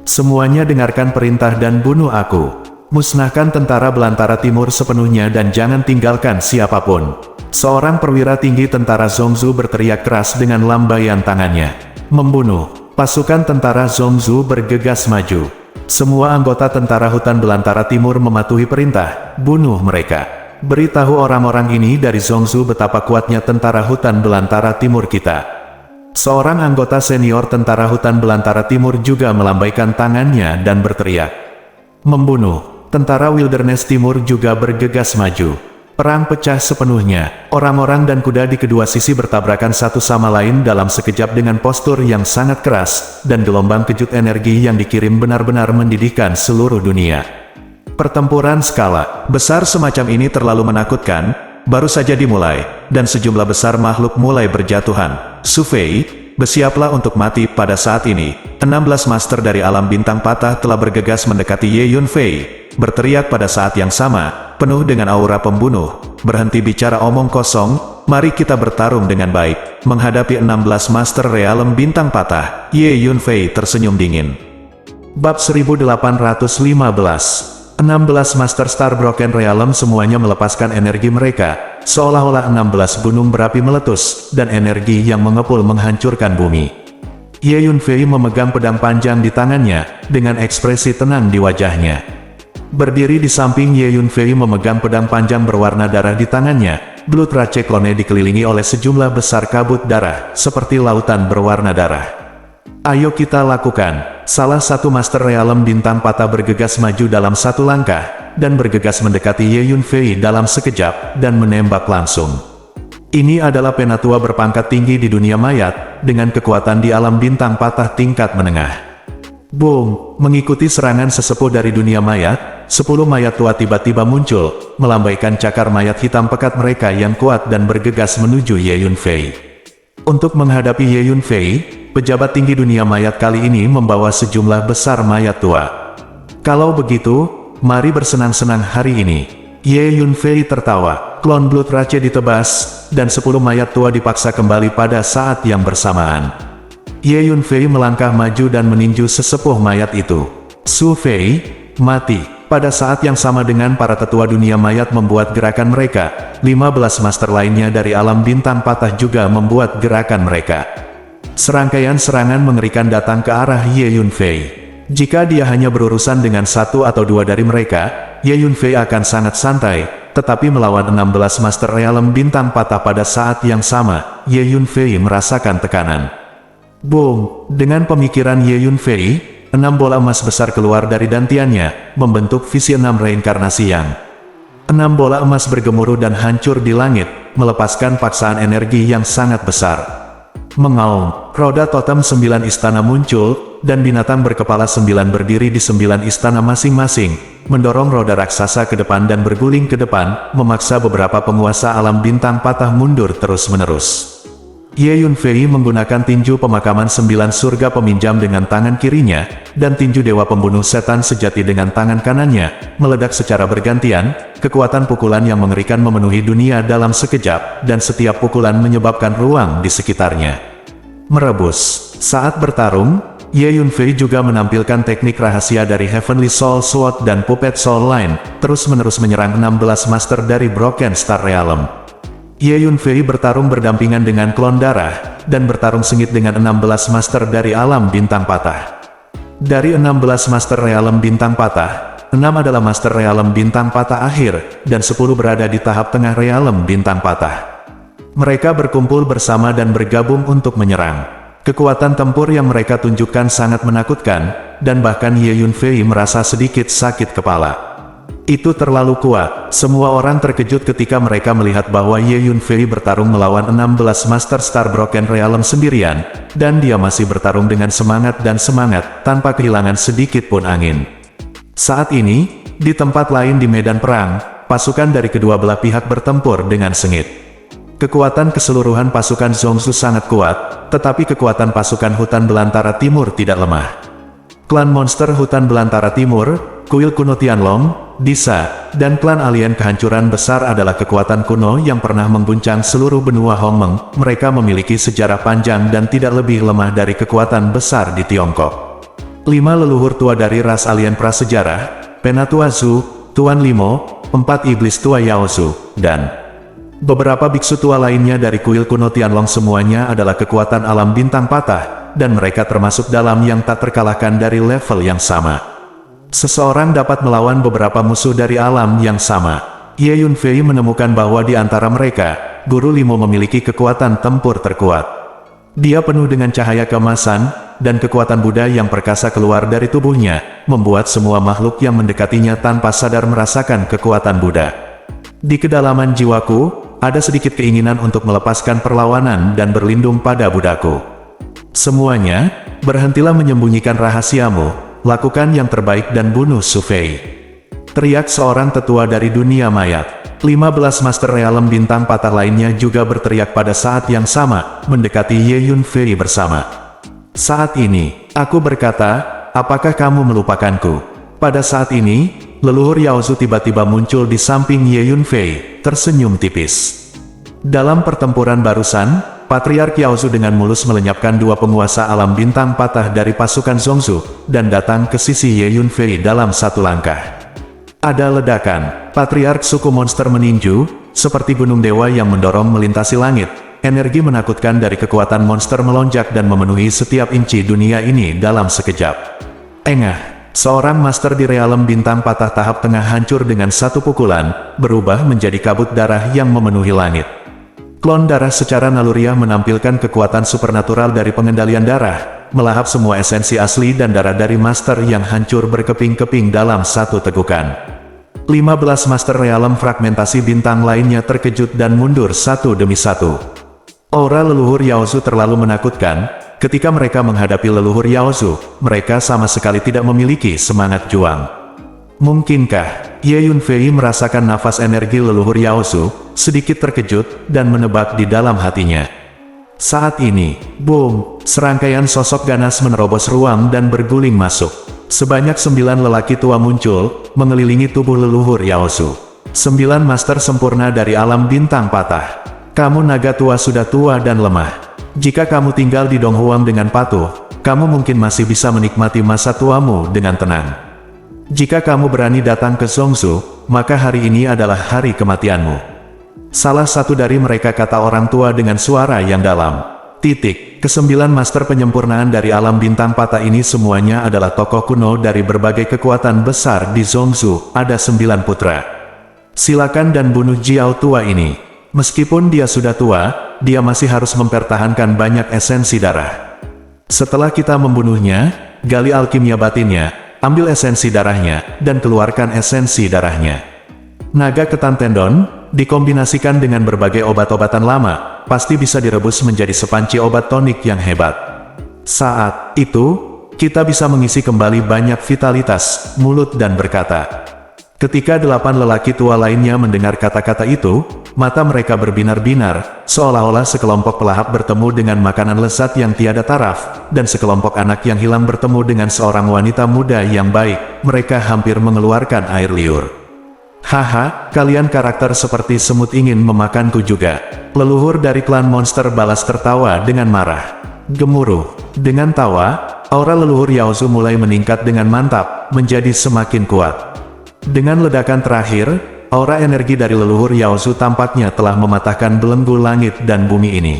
Semuanya dengarkan perintah dan bunuh aku. Musnahkan tentara belantara timur sepenuhnya dan jangan tinggalkan siapapun. Seorang perwira tinggi tentara Zongzu berteriak keras dengan lambaian tangannya. Membunuh. Pasukan tentara Zongzu bergegas maju. Semua anggota tentara hutan belantara timur mematuhi perintah, bunuh mereka. Beritahu orang-orang ini dari Zongzu betapa kuatnya tentara hutan belantara timur kita. Seorang anggota senior tentara hutan belantara timur juga melambaikan tangannya dan berteriak. Membunuh. Tentara Wilderness Timur juga bergegas maju. Perang pecah sepenuhnya. Orang-orang dan kuda di kedua sisi bertabrakan satu sama lain dalam sekejap dengan postur yang sangat keras, dan gelombang kejut energi yang dikirim benar-benar mendidihkan seluruh dunia. Pertempuran skala besar semacam ini terlalu menakutkan, baru saja dimulai, dan sejumlah besar makhluk mulai berjatuhan. Su Fei, bersiaplah untuk mati pada saat ini. 16 master dari alam bintang patah telah bergegas mendekati Ye Yunfei. Berteriak pada saat yang sama, penuh dengan aura pembunuh. Berhenti bicara omong kosong, mari kita bertarung dengan baik. Menghadapi 16 master realem bintang patah, Ye Yunfei tersenyum dingin. Bab 1815. 16 master Star Broken Realm semuanya melepaskan energi mereka, seolah-olah 16 gunung berapi meletus, dan energi yang mengepul menghancurkan bumi. Ye Yunfei memegang pedang panjang di tangannya, dengan ekspresi tenang di wajahnya. Berdiri di samping Ye Yunfei memegang pedang panjang berwarna darah di tangannya, Blood Rage Clone dikelilingi oleh sejumlah besar kabut darah, seperti lautan berwarna darah. Ayo kita lakukan. Salah satu Master Realem bintang patah bergegas maju dalam satu langkah, dan bergegas mendekati Ye Yunfei dalam sekejap, dan menembak langsung. Ini adalah penatua berpangkat tinggi di dunia mayat, dengan kekuatan di alam bintang patah tingkat menengah. Boom! Mengikuti serangan sesepuh dari dunia mayat, 10 mayat tua tiba-tiba muncul, melambaikan cakar mayat hitam pekat mereka yang kuat dan bergegas menuju Ye Yunfei. Untuk menghadapi Ye Yunfei, pejabat tinggi dunia mayat kali ini membawa sejumlah besar mayat tua. Kalau begitu, mari bersenang-senang hari ini. Ye Yunfei tertawa, klon Blood Rage ditebas, dan 10 mayat tua dipaksa kembali pada saat yang bersamaan. Ye Yunfei melangkah maju dan meninju sesepuh mayat itu. Su Fei, mati. Pada saat yang sama dengan para tetua dunia mayat membuat gerakan mereka, 15 master lainnya dari alam bintang patah juga membuat gerakan mereka. Serangkaian serangan mengerikan datang ke arah Ye Yunfei. Jika dia hanya berurusan dengan satu atau dua dari mereka, Ye Yunfei akan sangat santai, tetapi melawan 16 master realem bintang patah pada saat yang sama, Ye Yunfei merasakan tekanan. Boom! Dengan pemikiran Ye Yunfei, 6 bola emas besar keluar dari dantiannya, membentuk visi 6 reinkarnasi yang. 6 bola emas bergemuruh dan hancur di langit, melepaskan paksaan energi yang sangat besar. Mengaum, roda totem 9 istana muncul, dan binatang berkepala 9 berdiri di 9 istana masing-masing, mendorong roda raksasa ke depan dan berguling ke depan, memaksa beberapa penguasa alam bintang patah mundur terus-menerus. Ye Yunfei menggunakan tinju pemakaman 9 surga peminjam dengan tangan kirinya, dan tinju dewa pembunuh setan sejati dengan tangan kanannya, meledak secara bergantian, kekuatan pukulan yang mengerikan memenuhi dunia dalam sekejap, dan setiap pukulan menyebabkan ruang di sekitarnya merebus. Saat bertarung, Ye Yunfei juga menampilkan teknik rahasia dari Heavenly Soul Sword dan Puppet Soul Line, terus-menerus menyerang 16 master dari Broken Star Realm. Ye Yunfei bertarung berdampingan dengan klon darah, dan bertarung sengit dengan 16 master dari alam bintang patah. Dari 16 master realem bintang patah, 6 adalah master realem bintang patah akhir, dan 10 berada di tahap tengah realem bintang patah. Mereka berkumpul bersama dan bergabung untuk menyerang. Kekuatan tempur yang mereka tunjukkan sangat menakutkan, dan bahkan Ye Yunfei merasa sedikit sakit kepala. Itu terlalu kuat. Semua orang terkejut ketika mereka melihat bahwa Ye Yunfei bertarung melawan 16 Master Star Broken Realm sendirian, dan dia masih bertarung dengan semangat dan semangat, tanpa kehilangan sedikit pun angin. Saat ini, di tempat lain di medan perang, pasukan dari kedua belah pihak bertempur dengan sengit. Kekuatan keseluruhan pasukan Zhongzhou sangat kuat, tetapi kekuatan pasukan hutan belantara timur tidak lemah. Klan monster hutan belantara timur, kuil kuno Tianlong, Disa, dan klan alien kehancuran besar adalah kekuatan kuno yang pernah mengguncang seluruh benua Hongmeng. Mereka memiliki sejarah panjang dan tidak lebih lemah dari kekuatan besar di Tiongkok. 5 leluhur tua dari ras alien prasejarah, Penatua Zhu, Tuan Limo, 4 iblis tua Yao Zhu, dan beberapa biksu tua lainnya dari kuil kuno Tianlong, semuanya adalah kekuatan alam bintang patah, dan mereka termasuk dalam yang tak terkalahkan dari level yang sama. Seseorang dapat melawan beberapa musuh dari alam yang sama. Ye Yunfei menemukan bahwa di antara mereka, Guru Limo memiliki kekuatan tempur terkuat. Dia penuh dengan cahaya keemasan, dan kekuatan Buddha yang perkasa keluar dari tubuhnya, membuat semua makhluk yang mendekatinya tanpa sadar merasakan kekuatan Buddha. Di kedalaman jiwaku, ada sedikit keinginan untuk melepaskan perlawanan dan berlindung pada Buddhaku. Semuanya, berhentilah menyembunyikan rahasiamu. Lakukan yang terbaik dan bunuh Su Fei. Teriak seorang tetua dari dunia mayat. 15 Master Realm bintang patah lainnya juga berteriak pada saat yang sama, mendekati Ye Yunfei bersama. Saat ini, aku berkata, apakah kamu melupakanku? Pada saat ini, leluhur Yao Zhu tiba-tiba muncul di samping Ye Yunfei, tersenyum tipis. Dalam pertempuran barusan, Patriark Yao Zhu dengan mulus melenyapkan 2 penguasa alam bintang patah dari pasukan Zhongzhou, dan datang ke sisi Ye Yunfei dalam satu langkah. Ada ledakan. Patriark suku monster meninju, seperti gunung dewa yang mendorong melintasi langit. Energi menakutkan dari kekuatan monster melonjak dan memenuhi setiap inci dunia ini dalam sekejap. Engah, seorang master di realem bintang patah tahap tengah hancur dengan satu pukulan, berubah menjadi kabut darah yang memenuhi langit. Klon darah secara naluriah menampilkan kekuatan supernatural dari pengendalian darah, melahap semua esensi asli dan darah dari master yang hancur berkeping-keping dalam satu tegukan. 15 Master Realem fragmentasi bintang lainnya terkejut dan mundur satu demi satu. Aura leluhur Yao Zhu terlalu menakutkan. Ketika mereka menghadapi leluhur Yao Zhu, mereka sama sekali tidak memiliki semangat juang. Mungkinkah Ye Yunfei merasakan nafas energi leluhur Yao Zhu, sedikit terkejut, dan menebak di dalam hatinya. Saat ini, boom, serangkaian sosok ganas menerobos ruang dan berguling masuk. Sebanyak 9 lelaki tua muncul, mengelilingi tubuh leluhur Yao Zhu. 9 master sempurna dari alam bintang patah. Kamu naga tua sudah tua dan lemah. Jika kamu tinggal di Donghuang dengan patuh, kamu mungkin masih bisa menikmati masa tuamu dengan tenang. Jika kamu berani datang ke Zhongzhou, maka hari ini adalah hari kematianmu. Salah satu dari mereka kata orang tua dengan suara yang dalam. Kesembilan master penyempurnaan dari alam bintang patah ini semuanya adalah tokoh kuno dari berbagai kekuatan besar di Zhongzhou. Ada 9 putra. Silakan dan bunuh Jiao tua ini. Meskipun dia sudah tua, dia masih harus mempertahankan banyak esensi darah. Setelah kita membunuhnya, gali alkimia batinnya, ambil esensi darahnya, dan keluarkan esensi darahnya. Naga ketan tendon, dikombinasikan dengan berbagai obat-obatan lama, pasti bisa direbus menjadi sepanci obat tonik yang hebat. Saat itu, kita bisa mengisi kembali banyak vitalitas, mulut dan berkata. Ketika 8 lelaki tua lainnya mendengar kata-kata itu, mata mereka berbinar-binar, seolah-olah sekelompok pelahap bertemu dengan makanan lezat yang tiada taraf, dan sekelompok anak yang hilang bertemu dengan seorang wanita muda yang baik. Mereka hampir mengeluarkan air liur. Haha, kalian karakter seperti semut ingin memakanku juga. Leluhur dari klan monster balas tertawa dengan marah. Gemuruh. Dengan tawa, aura leluhur Yao Zhu mulai meningkat dengan mantap, menjadi semakin kuat. Dengan ledakan terakhir, aura energi dari leluhur Yao Zhu tampaknya telah mematahkan belenggu langit dan bumi ini.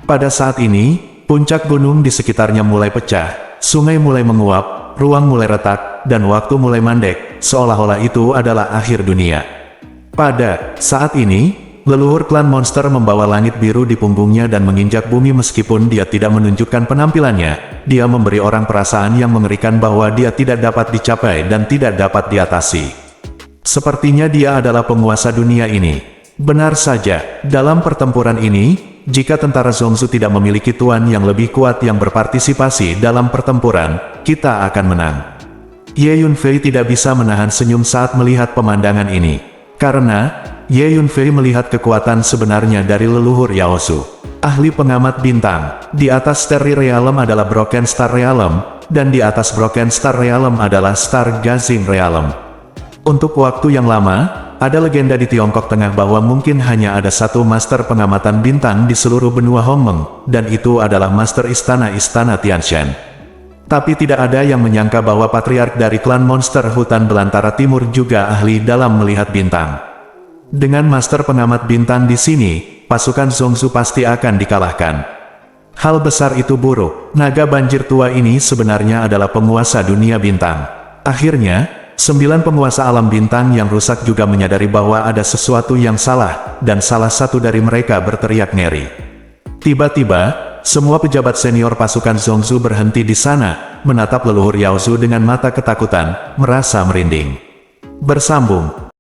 Pada saat ini, puncak gunung di sekitarnya mulai pecah, sungai mulai menguap, ruang mulai retak, dan waktu mulai mandek, seolah-olah itu adalah akhir dunia. Pada saat ini, Leluhur klan monster membawa langit biru di punggungnya dan menginjak bumi meskipun dia tidak menunjukkan penampilannya. Dia memberi orang perasaan yang mengerikan bahwa dia tidak dapat dicapai dan tidak dapat diatasi. Sepertinya dia adalah penguasa dunia ini. Benar saja, dalam pertempuran ini, jika tentara Zongzu tidak memiliki tuan yang lebih kuat yang berpartisipasi dalam pertempuran, kita akan menang. Ye Yunfei tidak bisa menahan senyum saat melihat pemandangan ini. Karena, Ye Yunfei melihat kekuatan sebenarnya dari leluhur Yaozu. Ahli pengamat bintang, di atas Starry Realm adalah Broken Star Realm, dan di atas Broken Star Realm adalah Star Gazing Realm. Untuk waktu yang lama, ada legenda di Tiongkok Tengah bahwa mungkin hanya ada satu master pengamatan bintang di seluruh benua Hongmeng, dan itu adalah master istana-istana Tianshan. Tapi tidak ada yang menyangka bahwa patriark dari klan monster hutan belantara timur juga ahli dalam melihat bintang. Dengan master pengamat bintang di sini, pasukan Zongzu pasti akan dikalahkan. Hal besar itu buruk, naga banjir tua ini sebenarnya adalah penguasa dunia bintang. Akhirnya, 9 penguasa alam bintang yang rusak juga menyadari bahwa ada sesuatu yang salah, dan salah satu dari mereka berteriak ngeri. Tiba-tiba, semua pejabat senior pasukan Zongzu berhenti di sana, menatap leluhur Yaozu dengan mata ketakutan, merasa merinding. Bersambung.